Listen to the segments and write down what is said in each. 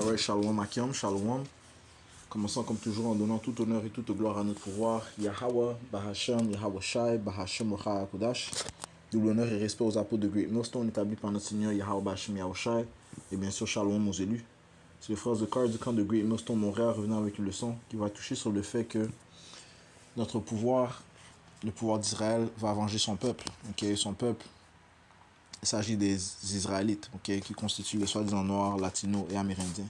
Alright, Shalom Akim, Shalom. Commençons comme toujours en donnant tout honneur et toute gloire à notre pouvoir. Yahweh, Bahashem, Yahweh Shai, Bahashem Rocha Kodash. Double honneur et respect aux apôtres de Great Millstone établis par notre Seigneur Yahweh Bahashem Yahweh Shai. Et bien sûr, Shalom aux élus. C'est les frères de cœur du camp de Great Millstone Montréal revenant avec une leçon qui va toucher sur le fait que notre pouvoir, le pouvoir d'Israël, va venger son peuple. Okay? Son peuple, il s'agit des Israélites, okay, qui constituent les soi-disant noirs, latinos et amérindiens.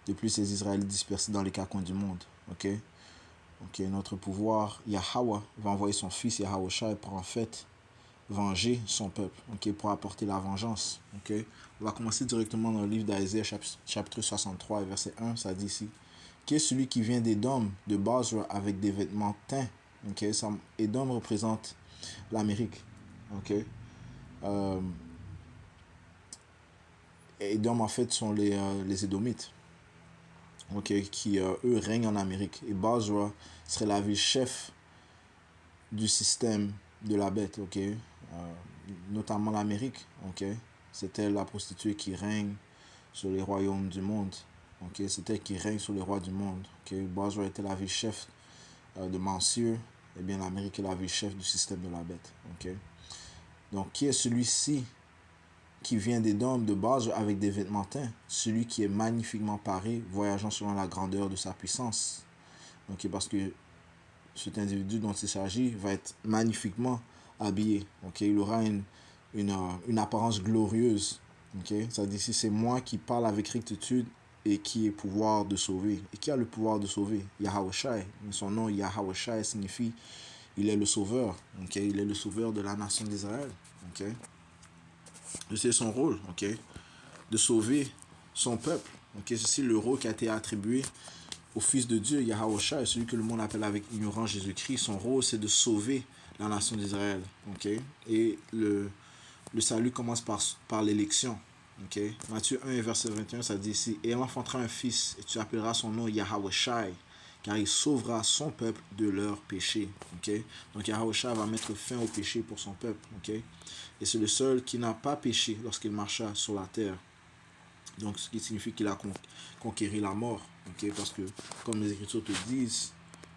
De plus, ces Israélites dispersés dans les quatre coins du monde. Okay? Okay, notre pouvoir, Yahweh, va envoyer son fils Yahweh Shai pour en fait venger son peuple, okay, pour apporter la vengeance. Okay? On va commencer directement dans le livre d'Aïsaïe, chapitre 63, verset 1, ça dit ici. Qui est celui qui vient d'Édom, de Basra, avec des vêtements teints. Okay? Édom représente l'Amérique. Okay? Édom, en fait, sont les Édomites. Okay, qui, eux, règnent en Amérique. Et Basra serait la ville chef du système de la bête, okay? Notamment l'Amérique. Okay? C'était la prostituée qui règne sur les royaumes du monde. Okay? C'était elle qui règne sur les rois du monde. Okay? Basra était la ville chef de Mansur. Et bien l'Amérique est la ville chef du système de la bête. Okay? Donc, qui est celui-ci qui vient d'Édom, de Basra, avec des vêtements teints, celui qui est magnifiquement paré, voyageant selon la grandeur de sa puissance. Okay, parce que cet individu dont il s'agit va être magnifiquement habillé. Okay, il aura une apparence glorieuse. Okay, ça dit ici, c'est moi qui parle avec rectitude et qui est pouvoir de sauver. Et qui a le pouvoir de sauver? Yahweh Shai. Son nom, Yahweh Shai, signifie il est le sauveur. Okay, il est le sauveur de la nation d'Israël. Okay. C'est son rôle, okay, de sauver son peuple. Okay, ceci est le rôle qui a été attribué au Fils de Dieu, Yahweh Shai, celui que le monde appelle avec ignorance Jésus-Christ. Son rôle, c'est de sauver la nation d'Israël. Okay? Et le salut commence par l'élection. Okay? Matthieu 1, verset 21, ça dit ici, « Et elle enfantera un fils, et tu appelleras son nom Yahweh Shai, car il sauvera son peuple de leurs péchés. » Okay? Donc Yahweh Shai va mettre fin au péché pour son peuple. Okay? Et c'est le seul qui n'a pas péché lorsqu'il marcha sur la terre. Donc, ce qui signifie qu'il a conquéri la mort. Okay? Parce que, comme les Écritures te disent,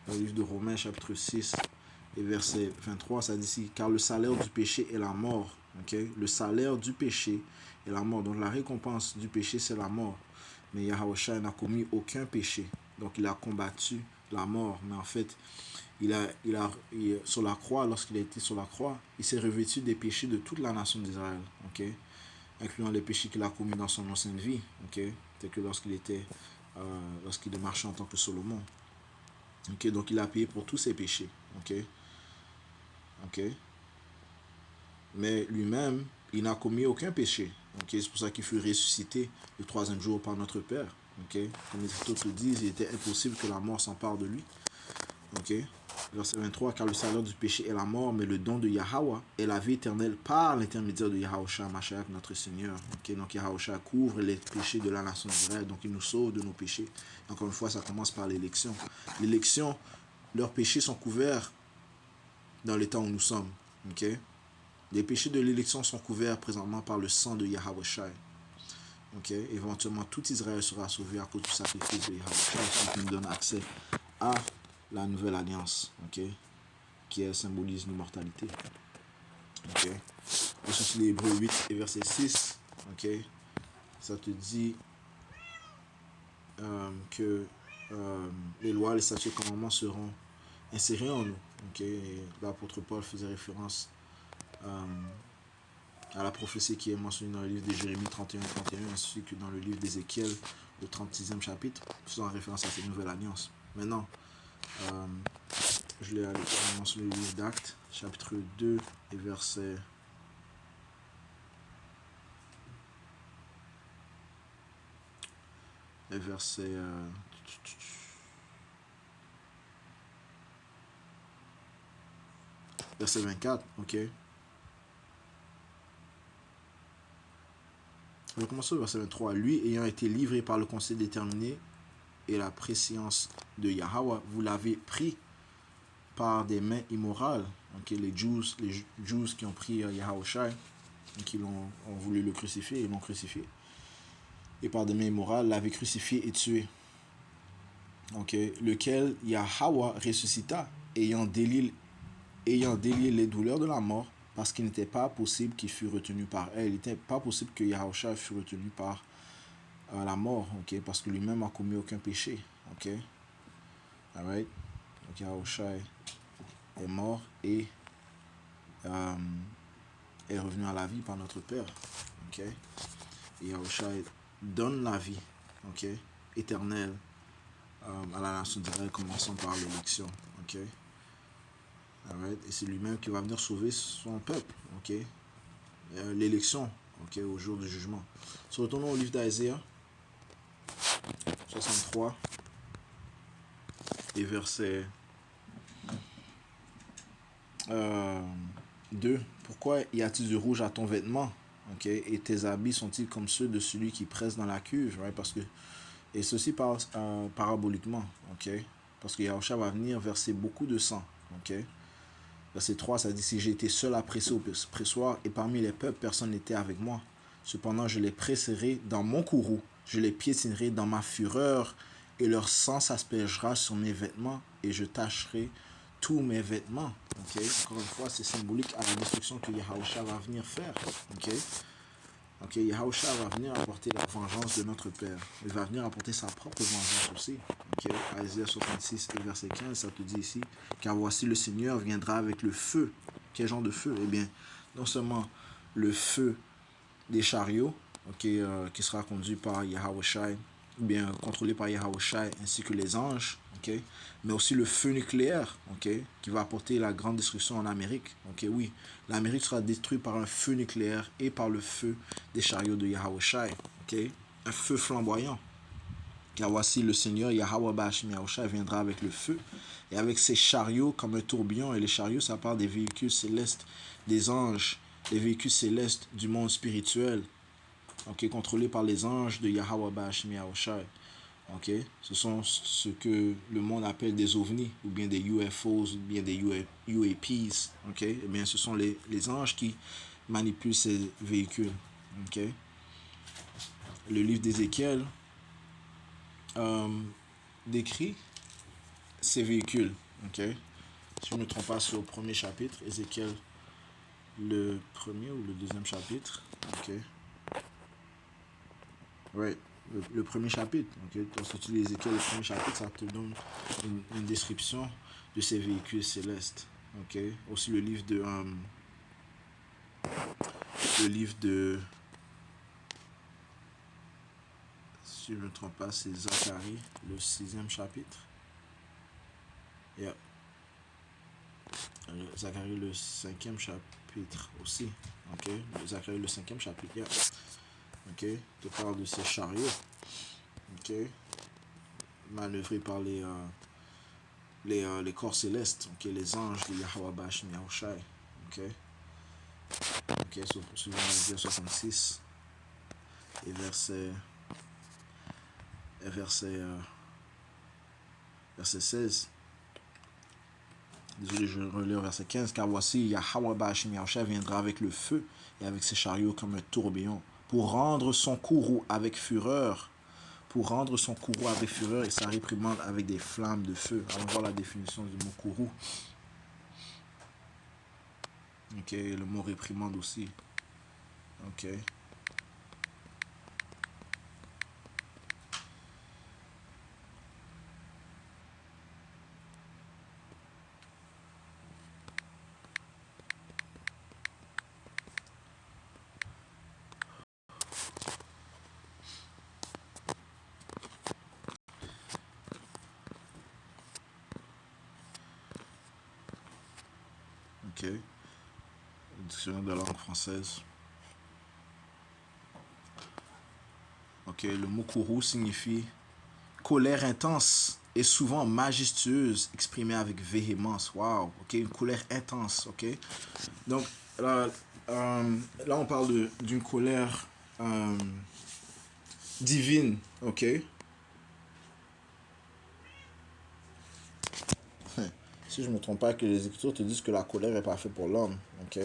dans le livre de Romains, chapitre 6, et verset 23, ça dit ici, « Car le salaire du péché est la mort. » Okay? Le salaire du péché est la mort. Donc, la récompense du péché, c'est la mort. Mais Yahweh Shai n'a commis aucun péché. Donc, il a combattu la mort. Mais en fait, sur la croix, lorsqu'il a été sur la croix, il s'est revêtu des péchés de toute la nation d'Israël. Okay? Incluant les péchés qu'il a commis dans son ancienne vie, okay? C'est que lorsqu'il marchait en tant que Solomon. Okay? Donc il a payé pour tous ses péchés. Okay? Okay? Mais lui-même, il n'a commis aucun péché. Okay? C'est pour ça qu'il fut ressuscité le troisième jour par notre Père. Okay? Comme les Écritures le disent, il était impossible que la mort s'empare de lui. Okay? Verset 23, « Car le salaire du péché est la mort, mais le don de Yahweh est la vie éternelle par l'intermédiaire de Yahweh Shai Mashiach, notre Seigneur. » Okay? Donc Yahweh Shai couvre les péchés de la nation d'Israël, donc il nous sauve de nos péchés. Encore une fois, ça commence par l'élection. L'élection, leurs péchés sont couverts dans l'état où nous sommes. Okay? Les péchés de l'élection sont couverts présentement par le sang de Yahweh Shai. Okay? Éventuellement, tout Israël sera sauvé à cause du sacrifice de Yahweh Shai, qui nous donne accès à la nouvelle alliance, okay, qui symbolise l'immortalité. Okay. Et ceci, les Hébreux 8 et verset 6, okay, ça te dit que les lois, les statuts et les commandements seront insérés en nous. Okay. L'apôtre Paul faisait référence à la prophétie qui est mentionnée dans le livre de Jérémie 31-31, ainsi que dans le livre d'Ézéchiel, le 36e chapitre, faisant référence à cette nouvelle alliance. Maintenant, je l'ai mentionné le livre d'Actes, chapitre 2 et verset 24, ok. On va commencer au verset 23. Lui ayant été livré par le conseil déterminé et la préscience de Yahweh, vous l'avez pris par des mains immorales. Okay, les Jews qui ont pris Yahweh Shai, qui ont voulu le crucifier, ils l'ont crucifié. et par des mains immorales l'avait crucifié et tué. Ok, lequel Yahweh ressuscita, ayant délié les douleurs de la mort, parce qu'il n'était pas possible qu'il fût retenu par elle. Il n'était pas possible que Yahushua fût retenu par la mort, ok, parce que lui-même n'a commis aucun péché, ok. Alright, donc Yahushua est mort et est revenu à la vie par notre Père, ok. Et Yahushua donne la vie, ok, éternelle à la nation d'Israël, commençant par l'élection, ok. Alright, et c'est lui-même qui va venir sauver son peuple, ok. L'élection, ok, au jour du jugement. Retournons au livre d'Isaiah 63 et verset 2. Pourquoi y a-t-il du rouge à ton vêtement, ok, et tes habits sont-ils comme ceux de celui qui presse dans la cuve, right? Parce que, et ceci paraboliquement, ok, parce que Yahushua va venir verser beaucoup de sang, ok. Verset 3, ça dit, si j'ai été seul à presser au pressoir, et parmi les peuples, personne n'était avec moi. Cependant, je les presserai dans mon courroux, je les piétinerai dans ma fureur, et leur sang s'aspergera sur mes vêtements, et je tâcherai tous mes vêtements. Okay? Encore une fois, c'est symbolique à la destruction que Yahushua va venir faire. Okay? Okay? Yahushua va venir apporter la vengeance de notre Père. Il va venir apporter sa propre vengeance aussi. Okay? Isaiah 66 et verset 15, ça te dit ici, car voici le Seigneur viendra avec le feu. Quel genre de feu? Eh bien, non seulement le feu des chariots, okay, qui sera conduit par Yahushua, bien contrôlé par Yahushua, ainsi que les anges, okay, mais aussi le feu nucléaire, okay, qui va apporter la grande destruction en Amérique. Okay, oui, l'Amérique sera détruite par un feu nucléaire et par le feu des chariots de Yahushua, okay, un feu flamboyant. Car voici le Seigneur Yahweh Bashim Yahushua viendra avec le feu et avec ses chariots comme un tourbillon. Et les chariots, ça parle des véhicules célestes, des anges, les véhicules célestes du monde spirituel, okay, contrôlés par les anges de Yahweh Bashim Yahushua. Okay? Ce sont ce que le monde appelle des ovnis, ou bien des UFOs, ou bien des UAPs. Okay? Eh bien, ce sont les anges qui manipulent ces véhicules. Okay? Le livre d'Ézéchiel décrit ces véhicules. Okay? Si je ne me trompe pas, sur le premier chapitre, Ézéchiel, le premier ou le deuxième chapitre. Okay? Ouais, le premier chapitre. Okay? Lorsque tu lis Ézéchiel, le premier chapitre, ça te donne une description de ces véhicules célestes. Okay? Aussi le livre de si je ne me trompe pas, c'est Zacharie, le 6e chapitre. Yeah. Zacharie, le 5e chapitre aussi. Okay? Zacharie, le 5e chapitre. Yeah. Okay? Te parle de ces chariots. Okay? Manœuvrés par les corps célestes, okay? Les anges de Yahweh Bashim Yahushua. Okay? Okay? So, poursuivons Isaiah 66 et verset 16. Désolé, je vais relire verset 15. Car voici, Yahweh Bashim Yahushua viendra avec le feu et avec ses chariots comme un tourbillon pour rendre son courroux avec fureur. Pour rendre son courroux avec fureur et sa réprimande avec des flammes de feu. Allons voir la définition du mot courroux. Ok, le mot réprimande aussi. Ok. Ok. Dictionnaire de langue française. Ok, le mot courroux signifie colère intense et souvent majestueuse, exprimée avec véhémence. Waouh, ok, une colère intense, ok. Donc, là on parle d'une colère divine, ok. Si je ne me trompe pas, que les Écritures te disent que la colère n'est pas faite pour l'homme, ok.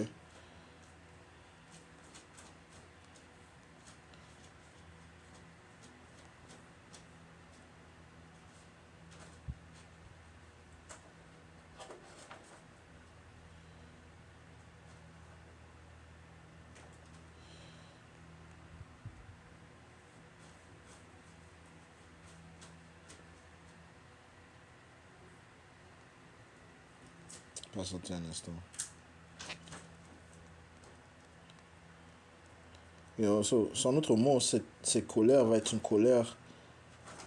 Patientez un instant. Son autre mot, cette colère va être une colère,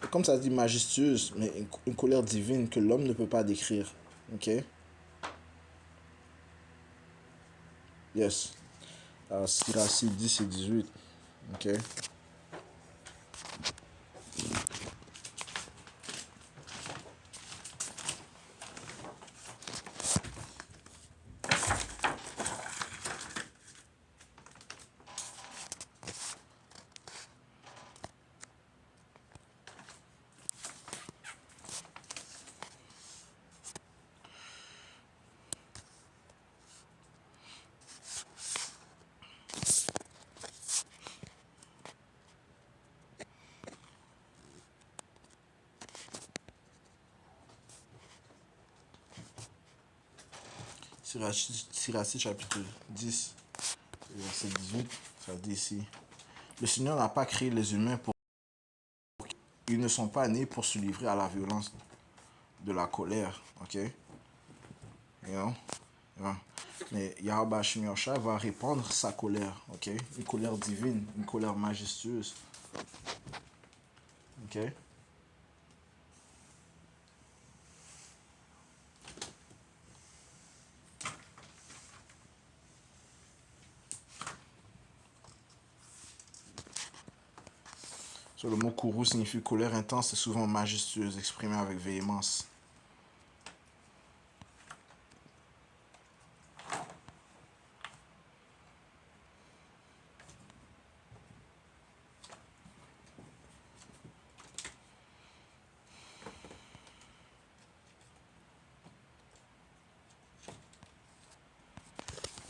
comme ça se dit, majestueuse, mais une colère divine que l'homme ne peut pas décrire. Ok? Yes. Siracide 10 et 18. Ok? Siracide chapitre 10, verset 18. Ça dit ici. Le Seigneur n'a pas créé les humains pour... Ils ne sont pas nés pour se livrer à la violence de la colère. Ok? You know? Yeah. Mais Yahweh Hashem Yahushua va répandre sa colère. Ok? Une colère divine, une colère majestueuse. Ok? So, le mot kourou signifie colère intense et souvent majestueuse, exprimée avec véhémence.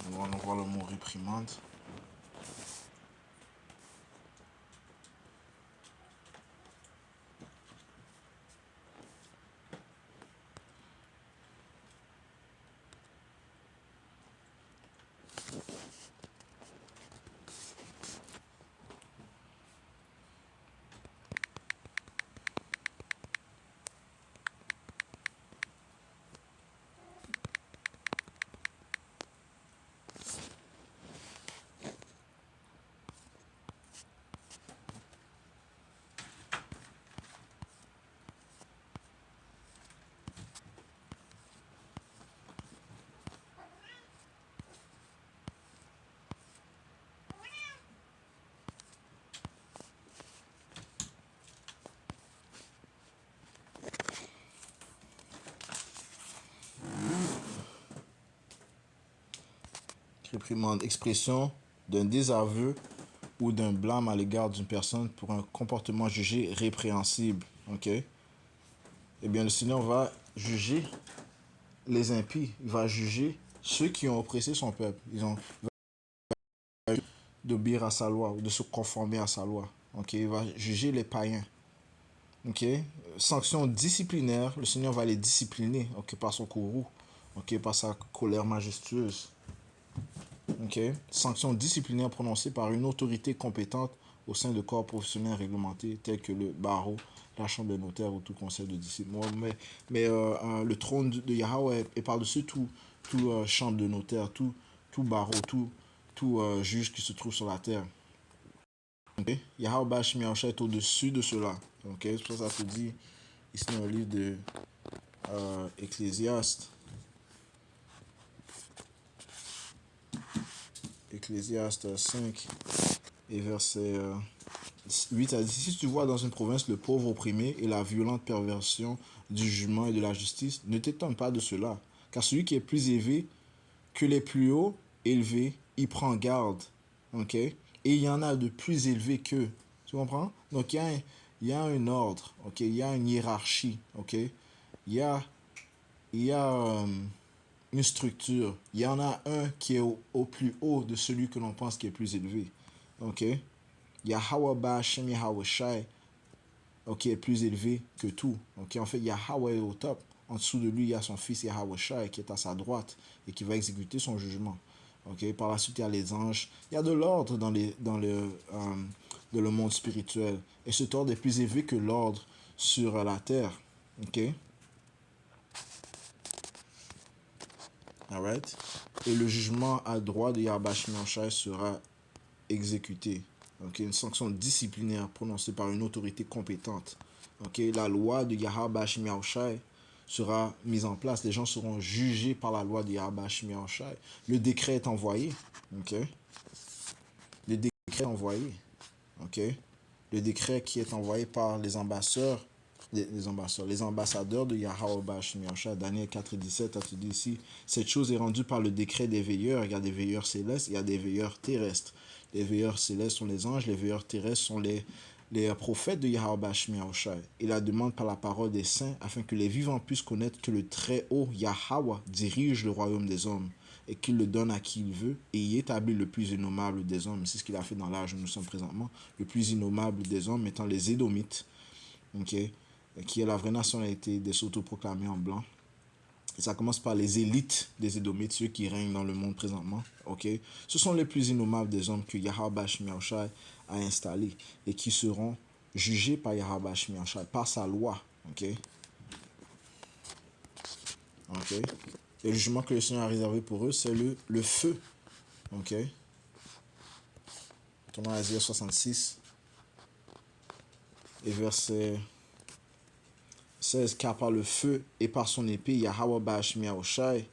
On va voir le mot réprimande. Réprimande, expression d'un désaveu ou d'un blâme à l'égard d'une personne pour un comportement jugé répréhensible. Ok? Eh bien, le Seigneur va juger les impies. Il va juger ceux qui ont oppressé son peuple. Ils ont d'obéir à sa loi ou de se conformer à sa loi. Ok? Il va juger les païens. Ok? Sanctions disciplinaires, le Seigneur va les discipliner, ok, par son courroux, ok, par sa colère majestueuse. Ok? Sanctions disciplinaires prononcées par une autorité compétente au sein de corps professionnels réglementés tels que le barreau, la chambre des notaires ou tout conseil de discipline. Le trône de Yahweh est par-dessus tout chambre de notaire, tout barreau, tout juge qui se trouve sur la terre. Okay? Yahweh Hashem Yahushua est au-dessus de cela. Okay? C'est pour ça que ça se dit ici dans le livre de Ecclésiaste. Ecclésiaste 5 et verset 8 à 10. Si tu vois dans une province le pauvre opprimé et la violente perversion du jugement et de la justice, ne t'étonne pas de cela. Car celui qui est plus élevé que les plus hauts élevés, il prend garde. Ok? Et il y en a de plus élevés qu'eux. Tu comprends? Donc il y a un ordre. Ok? Il y a une hiérarchie. Ok? Il y a une structure. Il y en a un qui est au plus haut de celui que l'on pense qui est plus élevé. Ok? Yahweh Ba'Shem Yahweh Shai, ok, est plus élevé que tout. Ok? En fait, Yahweh est au top. En dessous de lui, il y a son fils Yahweh Shai qui est à sa droite et qui va exécuter son jugement. Ok? Par la suite, il y a les anges. Il y a de l'ordre dans le monde spirituel. Et cet ordre est plus élevé que l'ordre sur la terre. Ok? Alright? Et le jugement à droit de Yahweh Shai sera exécuté. Okay? Une sanction disciplinaire prononcée par une autorité compétente. Okay? La loi de Yahweh Shai sera mise en place. Les gens seront jugés par la loi de Yahweh Shai. Le décret est envoyé. Okay? Le décret est envoyé. Okay? Le décret qui est envoyé par les ambassadeurs, les ambassadeurs de Yahweh Shai, Daniel 4,17 a dit ici, cette chose est rendue par le décret des veilleurs. Il y a des veilleurs célestes, il y a des veilleurs terrestres. Les veilleurs célestes sont les anges, les veilleurs terrestres sont les prophètes de Yahweh Shai. Il la demande par la parole des saints afin que les vivants puissent connaître que le Très-Haut Yahweh dirige le royaume des hommes et qu'il le donne à qui il veut et y établit le plus innommable des hommes. C'est ce qu'il a fait dans l'âge où nous sommes présentement. Le plus innommable des hommes étant les Édomites, okay, qui est la vraie nationalité des autoproclamés en blanc. Et ça commence par les élites des Édomites, ceux qui règnent dans le monde présentement. Okay? Ce sont les plus innommables des hommes que Yahweh Shai a installés et qui seront jugés par Yahweh Shai, par sa loi. Okay? Okay? Et le jugement que le Seigneur a réservé pour eux, c'est le feu. Okay? Tournons à Isaïe 66 et verset 16. Car par le feu et par son épée, Yahweh Shai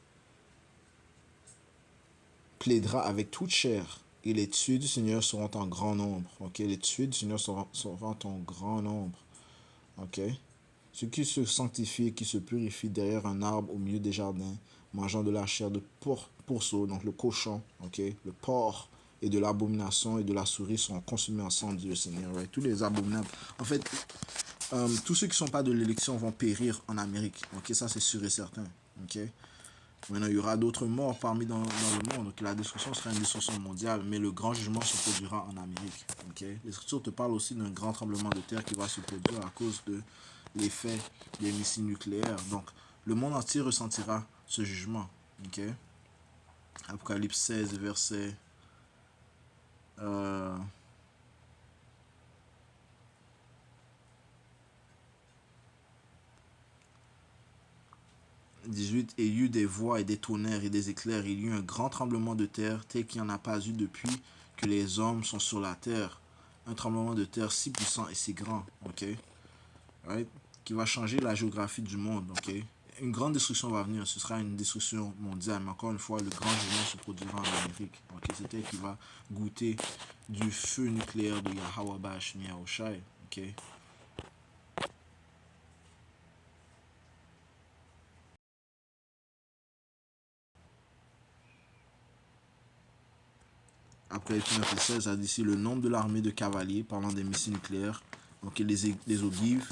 plaidera avec toute chair, et les tués du Seigneur seront en grand nombre. Okay? Les tués du Seigneur seront en grand nombre. Okay? Ceux qui se sanctifient et qui se purifient derrière un arbre au milieu des jardins, mangeant de la chair de pourceau, donc le cochon, okay? Le porc, et de l'abomination et de la souris seront consumés ensemble, dit le Seigneur. Right? Tous les abominables. En fait, tous ceux qui ne sont pas de l'élection vont périr en Amérique. Okay? Ça, c'est sûr et certain. Okay? Maintenant, il y aura d'autres morts parmi dans le monde. Donc, la destruction sera une destruction mondiale, mais le grand jugement se produira en Amérique. Okay? Les Écritures te parlent aussi d'un grand tremblement de terre qui va se produire à cause de l'effet des missiles nucléaires. Donc, le monde entier ressentira ce jugement. Okay? Apocalypse 16, verset 18, et il y eut des voix et des tonnerres et des éclairs. Il y eut un grand tremblement de terre, tel qu'il n'y en a pas eu depuis que les hommes sont sur la terre. Un tremblement de terre si puissant et si grand, okay? Right? Qui va changer la géographie du monde. Okay? Une grande destruction va venir, ce sera une destruction mondiale, mais encore une fois, le grand jugement se produira en Amérique. Okay? C'est elle qui va goûter du feu nucléaire de Yahweh Shai. Okay? Après 9 a dit ici le nombre de l'armée de cavaliers parlant des missiles nucléaires, donc les ogives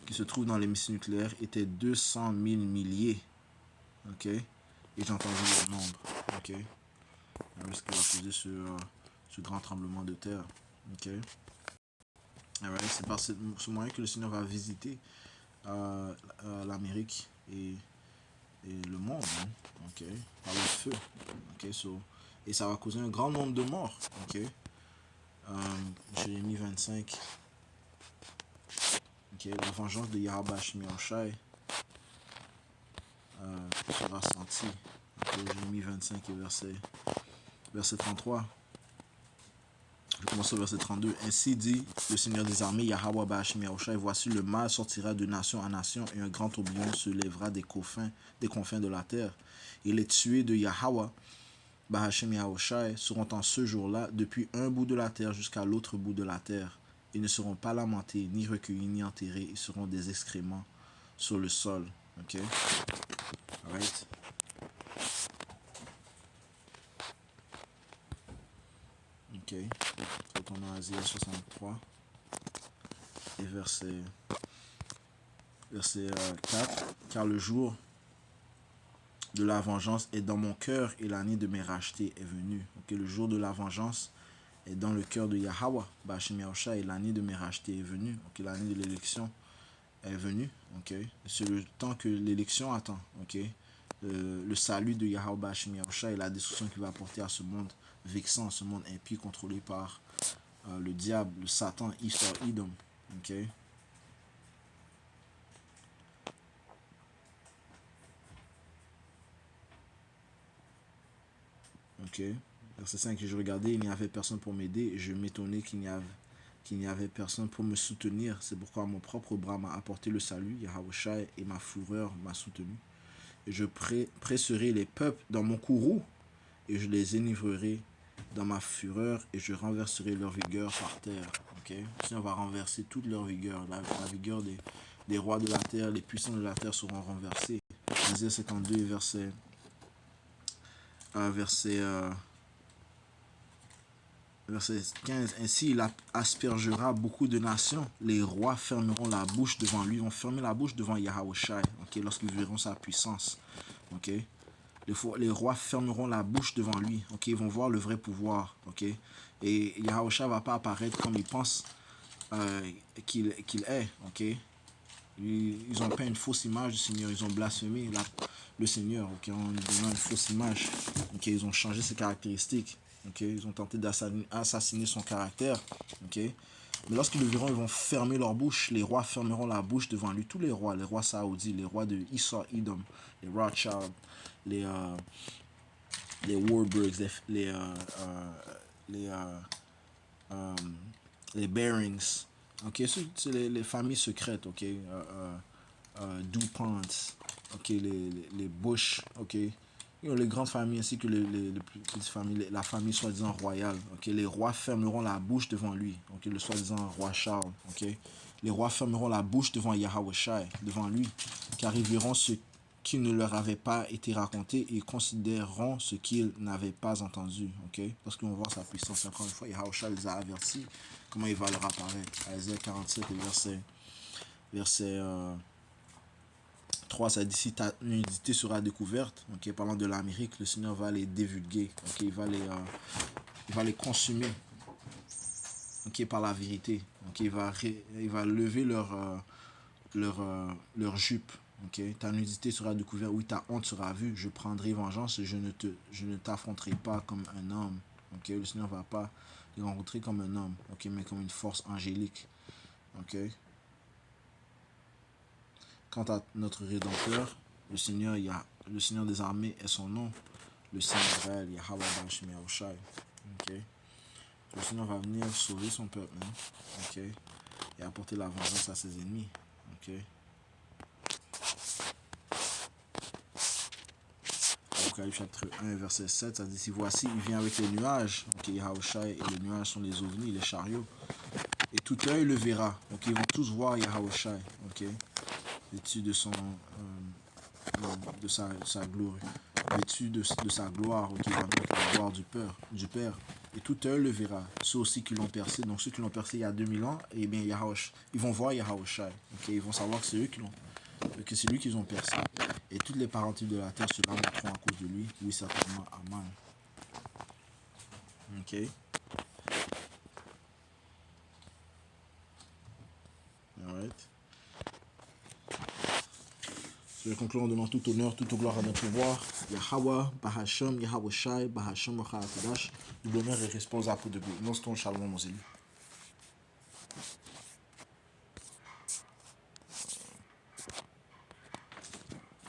qui se trouvent dans les missiles nucléaires étaient 200 000 milliers. Ok? Et j'ai entendu le nombre. Ok? Ce qui va causer ce grand tremblement de terre. Ok? Alright, c'est par ce moyen que le Seigneur va visiter l'Amérique et le monde. Hein? Ok? Par le feu. Ok? Et ça va causer un grand nombre de morts. Ok? Jérémie 25. Okay, la vengeance de Yahweh Shai sera sentie. Okay, Jérémie 25 et verset 33. Je commence au verset 32. Ainsi dit le Seigneur des armées, Yahweh Shai, voici le mal sortira de nation en nation et un grand tourbillon se lèvera des confins de la terre. Et les tués de Yahweh Shai seront en ce jour-là depuis un bout de la terre jusqu'à l'autre bout de la terre. Ils ne seront pas lamentés, ni recueillis, ni enterrés. Ils seront des excréments sur le sol. Ok? Alright? Ok. Retournons à Isaïe 63 et verset 4. Car le jour de la vengeance est dans mon cœur et l'année de mes rachetés est venue. Ok? Le jour de la vengeance est dans le cœur de Yahweh Shai et l'année de mes rachetés est venue. Ok? L'année de l'élection est venue. Okay? C'est le temps que l'élection attend. Okay? Le salut de Yahweh Shai et la destruction qu'il va apporter à ce monde vexant, ce monde impie contrôlé par le diable, le Satan, Esau, Edom. Okay? Ok. Verset 5, je regardais, il n'y avait personne pour m'aider, et je m'étonnais qu'il n'y avait personne pour me soutenir. C'est pourquoi mon propre bras m'a apporté le salut, Yahushua, et ma fureur m'a soutenu. Et je presserai les peuples dans mon courroux, et je les enivrerai dans ma fureur, et je renverserai leur vigueur par terre. Ok. Si on va renverser toute leur vigueur, la vigueur des rois de la terre, les puissants de la terre seront renversés. Isaïe 52, verset verset 15. Ainsi, il aspergera beaucoup de nations. Les rois fermeront la bouche devant lui. Ils vont fermer la bouche devant Yahushua, okay, lorsqu'ils verront sa puissance. Okay. Les rois fermeront la bouche devant lui. Okay. Ils vont voir le vrai pouvoir. Okay. Et Yahushua ne va pas apparaître comme ils pensent qu'il est. Okay. Ils ont peint une fausse image du Seigneur. Ils ont blasphémé le Seigneur, okay, en lui donnant une fausse image. Okay. Ils ont changé ses caractéristiques. Okay. Ils ont tenté d'assassiner son caractère. Okay. Mais lorsqu'ils le verront, ils vont fermer leur bouche. Les rois fermeront la bouche devant lui. Tous les rois saoudis, les rois de Issa, Edom, les Rothschild, les Warburgs, les, les Barings. Okay. C'est les familles secrètes. Okay. DuPont, okay, les Bush, okay, les grandes familles ainsi que les plus petites familles, la famille soi-disant royale. Okay, les rois fermeront la bouche devant lui, okay, le soi-disant roi Charles. Okay, les rois fermeront la bouche devant Yahushua, devant lui, car ils verront ce qui ne leur avait pas été raconté et considéreront ce qu'ils n'avaient pas entendu. Okay, parce qu'ils vont voir sa puissance. Encore une fois, Yahushua les a avertis comment il va leur apparaître. Isaïe 47, verset 3, ça dit si ta nudité sera découverte, okay, parlant de l'Amérique, le Seigneur va les divulguer, okay, il va les consumer, okay, par la vérité, okay, il va lever leur jupe, okay, ta nudité sera découverte, oui, ta honte sera vue, je prendrai vengeance et je ne t'affronterai pas comme un homme, okay, le Seigneur ne va pas les rencontrer comme un homme, okay, mais comme une force angélique, okay. Quant à notre Rédempteur, le Seigneur des armées est son nom. Le Seigneur d'Israël, Yahweh Bashim Yahushai. Okay. Le Seigneur va venir sauver son peuple, hein? Okay. Et apporter la vengeance à ses ennemis. Okay. Apocalypse chapitre 1, verset 7, ça dit si voici, il vient avec les nuages. Okay. Yahushai et les nuages sont les ovnis, les chariots. Et tout œil le verra. Okay. Ils vont tous voir Yahushai. Okay. Vêtu de sa gloire, vêtu de sa gloire, qui va avec la gloire du Père. Et tout œil le verra. Ceux aussi qui l'ont percé, donc ceux qui l'ont percé il y a 2000 ans, et bien ils vont voir Yahushua. Okay, ils vont savoir que c'est eux que c'est lui qu'ils ont percé. Et toutes les parentés de la terre se lamenteront à cause de lui. Oui, certainement. Amen. Ok. Alright. Je vais conclure en donnant tout honneur, toute gloire à notre pouvoir. Yahweh, Bahasham, Yahushai, Bahasham, Machakadash. Double honneur et responsable pour de vous. Noston, shalom, mon élu.